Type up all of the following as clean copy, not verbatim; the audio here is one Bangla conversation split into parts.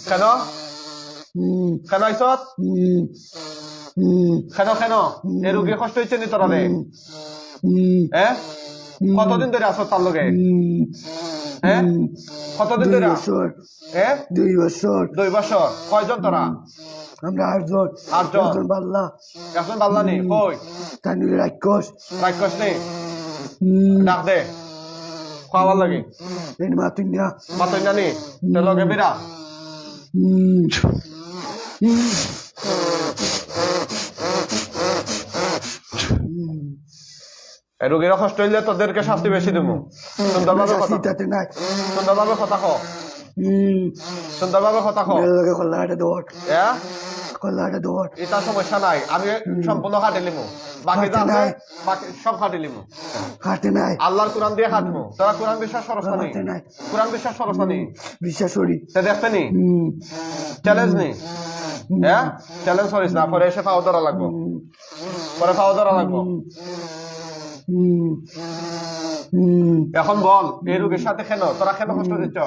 কেন কেন আইসত কেন কেন এ রোগী কষ্ট হচ্ছে নি তোরা রে কতদিন ধরে আসত তার লগে কতদিন ধরে 2 বছর কয়জন তোরা আমরা 8 জন বাল্লা এখন বাল্লা নেই কই তানি রাক্ষস নেই ডাক দে খাওয়ার লাগে মাতুন নি তোর লগে বেরা রোগীর কষ্ট হইলে তোদেরকে শাস্তি বেশি দেবো সুন্দরভাবে কথা কো সুন্দরভাবে কথা কো এটা সমস্যা নাই আমি সম্পূর্ণ খাটে লিমু বাকি যা আছে বাকি সব খাটে লিমু আল্লাহর কোরআন দিয়ে খাটমু তোরা কোরআন বিশ্বাস করছ না কোরআন বিশ্বাস করছ না বিশ্বাস করি তে দেখতে নি চ্যালেঞ্জ নি চ্যালেঞ্জ করিস না পরে এসে ফাও ধরা লাগবো এখন বল এই রোগীর সাথে কেন তোরা কেন কষ্ট দিচ্ছ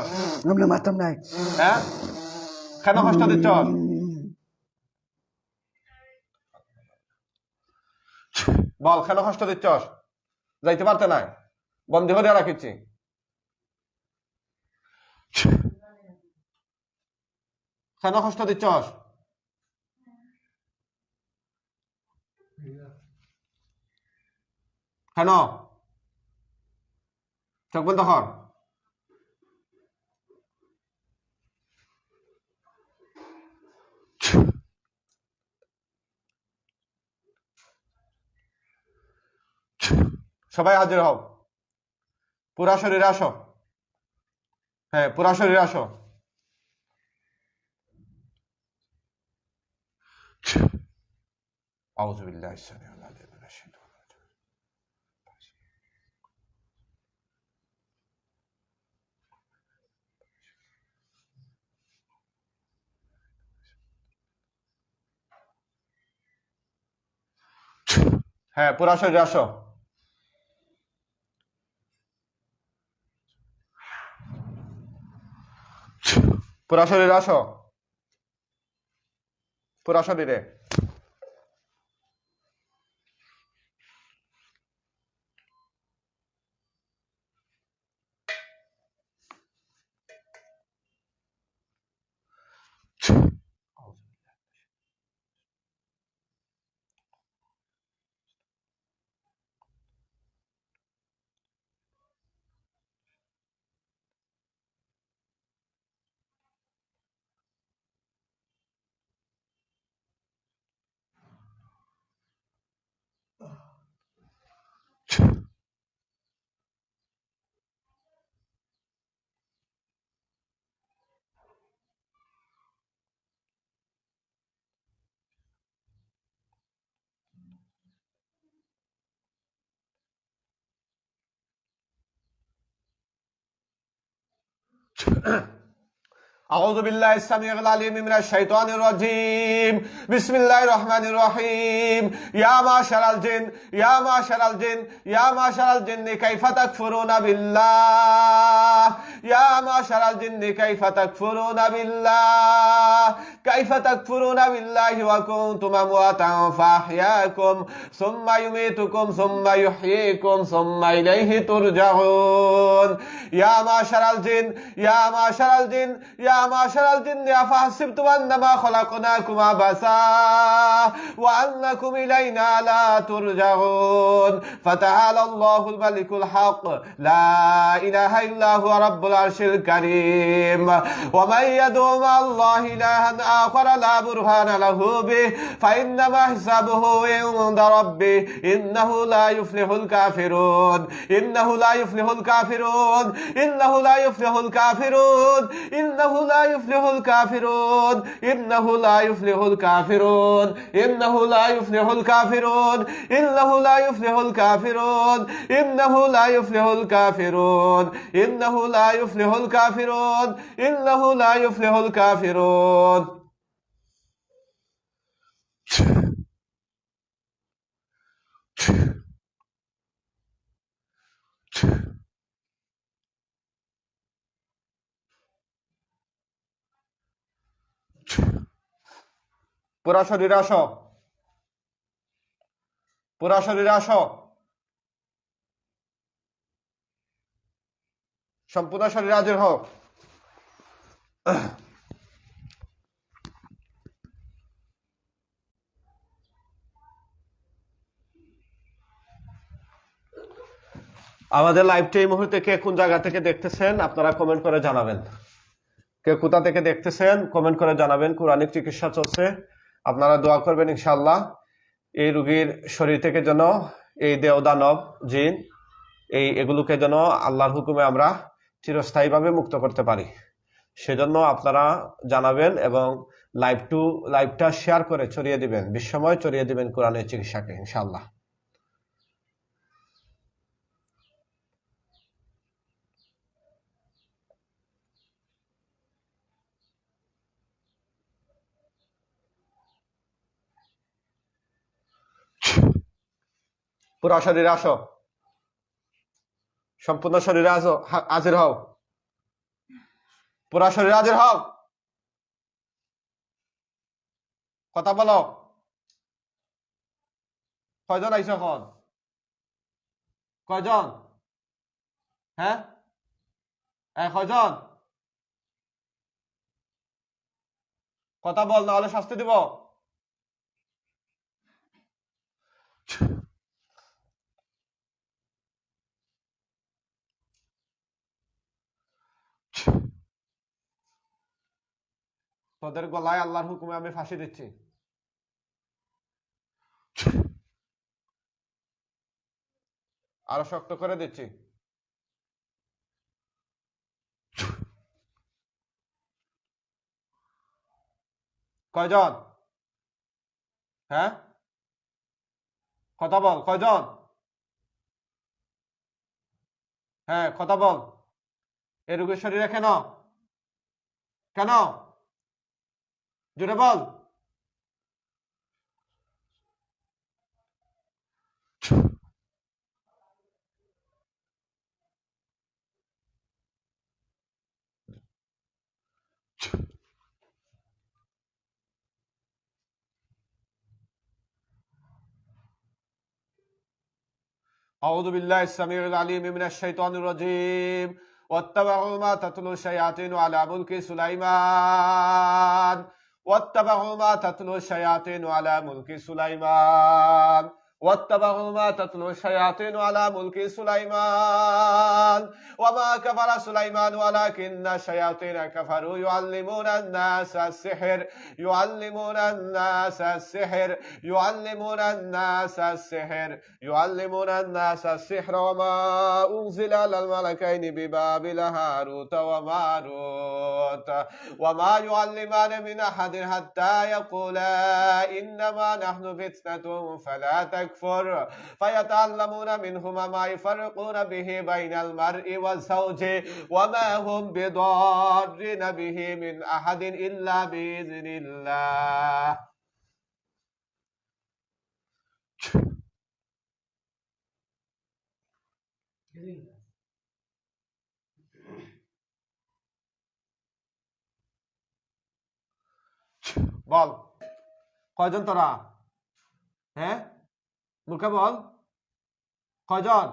আমরা মাতাম নাই কেন কষ্ট দিচ্ছ বল কেন কষ্ট দিচ্ছ যাইতে পারতে নাই বন্দি হয়ে রাখিছি কেন কষ্ট দিচ্ছ কেন চোখ বন্ধ কর সবাই হাজির হও পুরা শরীরে আসো পুরা শরীরে আসো আউযু বিল্লাহি মিনাশ শাইতানির রাজিম পুরা শরীরে আসো পুরা শরীরে আসো পুরা শরীরে أعوذ بالله السميع العليم من الشيطان الرجيم بسم الله الرحمن الرحيم يا معشر الجن يا معشر الجن يا معشر الجن كيف تكفرون بالله يا معشر الجن كيف تكفرون بالله كيف تكفرون بالله وكنتم أمواتا فأحياكم ثم يميتكم ثم يحييكم ثم إليه ترجعون يا معشر الجن يا معشر الجن يا معشر الجن أفحسبتم أنما خلقناكم عبثا وأنكم إلينا لا ترجعون فتعالى الله الملك الحق لا إله إلا هو رب العرش الكريم ومن يدعو مع الله إلها آخر لا برهان له به فإنما حسابه عند ربه إنه لا يفلح الكافرون إنه لا يفلح الكافرون إنه لا يفلح الكافرون إنه لا يفلح الكافرون إنه لا يفلح الكافرون إنه لا يفلح الكافرون إنه لا يفلح الكافرون إنه لا يفلح الكافرون إنه لا يفلح الكافرون إنه لا يفلح الكافرون পুরা শরীরে আসো, পুরা শরীরে আসো, সম্পূর্ণ শরীরে হাজির হও। আমাদের লাইভটা এই মুহূর্তে কে কোন জায়গা থেকে দেখতেছেন আপনারা কমেন্ট করে জানাবেন। কে কোথা থেকে দেখতেছেন কমেন্ট করে জানাবেন। কোরআনিক চিকিৎসা চলছে, আপনারা দোয়া করবেন ইনশাআল্লাহ এই রোগীর শরীর থেকে যেন এই দেহ দানব জিন এগুলোকে যেন আল্লাহর হুকুমে আমরা চিরস্থায়ীভাবে মুক্ত করতে পারি। সেজন্য আপনারা জানাবেন এবং লাইভটা শেয়ার করে ছড়িয়ে দিবেন, বিশ্বময় ছড়িয়ে দিবেন কোরআনের চিকিৎসাকে ইনশাআল্লাহ। পুরা শরীরে আসো, সম্পূর্ণ শরীরে আসো, হাজির হও, পুরা শরীরে হাজির হও, কথা বলো। কয়জন আইছো এখন? কয়জন? হ্যাঁ কয়জন? কথা বল, না হলে শাস্তি দিব। তোদের গলায় আল্লাহর হুকুমে আমি ফাঁসি দিচ্ছি। আরো শক্ত করে দিচ্ছি। কয়জন? হ্যাঁ কথা বল, কয়জন? হ্যাঁ কথা বল। এই রোগীর শরীরে কেন কেন জুড়ে বল। أعوذ بالله السميع العليم من الشيطان الرجيم واتبعوا ما تتلو الشياطين على ملك سليمان واتبعوا ما تتلو الشياطين على ملك سليمان واتبعوا ما تتلو الشياطين على ملك سليمان وما كفر سليمان ولكن الشياطين كفروا يعلمون الناس السحر يعلمون الناس السحر يعلمون الناس السحر يعلمون الناس السحر وما أنزل على الملكين ببابل هاروت وماروت وما يعلمان من أحد حتى يقولا إنما نحن فتنة فلا تكفر فيتعلمون منهما ما يفرقون به بين المرء والزوج وما هم بضارين به من أحد إلا بإذن الله বল কয়জন তোরা? হ্যাঁ মুখে বল কয়জন?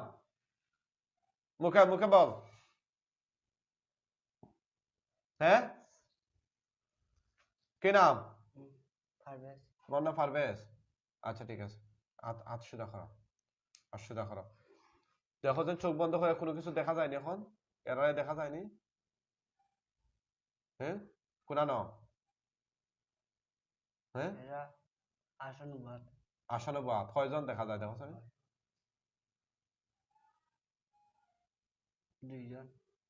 মুখে মুখে বল। হ্যাঁ কি নাম? মন্না পারভেজ। আচ্ছা ঠিক আছে, হাত সোজা করো, হাত সোজা করো। দেখো যে চোখ বন্ধ করে কোনো কিছু দেখা যায়নি এখন, এরাই দেখা যায়নি। হ্যাঁ কোনা নাও। হ্যাঁ আশানুবাদ কয়জন দেখা যায় দেখো?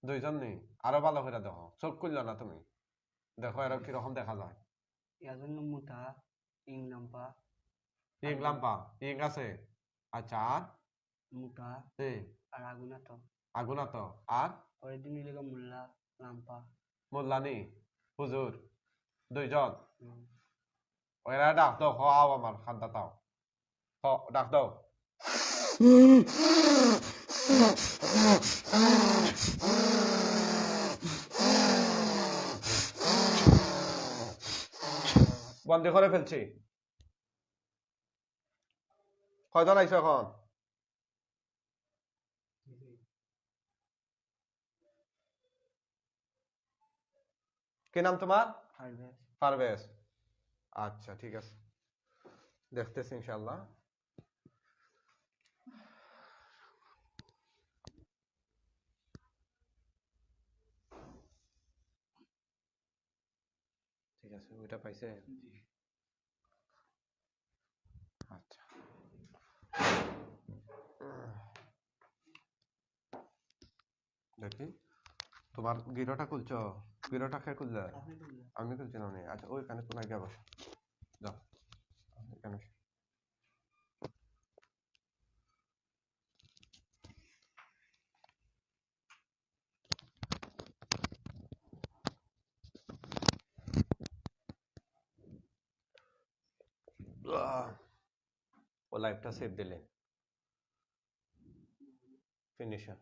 দুইজন নেই, আরো ভালো করে দেখো, চোখ খুললো না তুমি, দেখো এরা কিরকম দেখা যায়। ইং লাম্পা ইং আছে। আচ্ছা আর মুটা আর আগুনাত আর মোল্লানি হুজুর দুইজন। ওরা ডাক দাও, খাও আমার খান্দা তাও ডাক দাও। বন্ধ করে ফেলছি। কয়জন আইছো এখন? কি নাম তোমার? পারভেজ। আচ্ছা ঠিক আছে, দেখতেছি ইনশাআল্লাহ। ঠিক আছে, ওইটা পাইছে। আচ্ছা দেখি তোমার গিরোটা খুলছো, গিরোটা খেয়ে খুললে? আমি খুলছিলাম না। আচ্ছা ওইখানে তো লাগিয়ে বসো, যাও এখানে। ও লাইভটা সেভ দিলে ফিনিশার।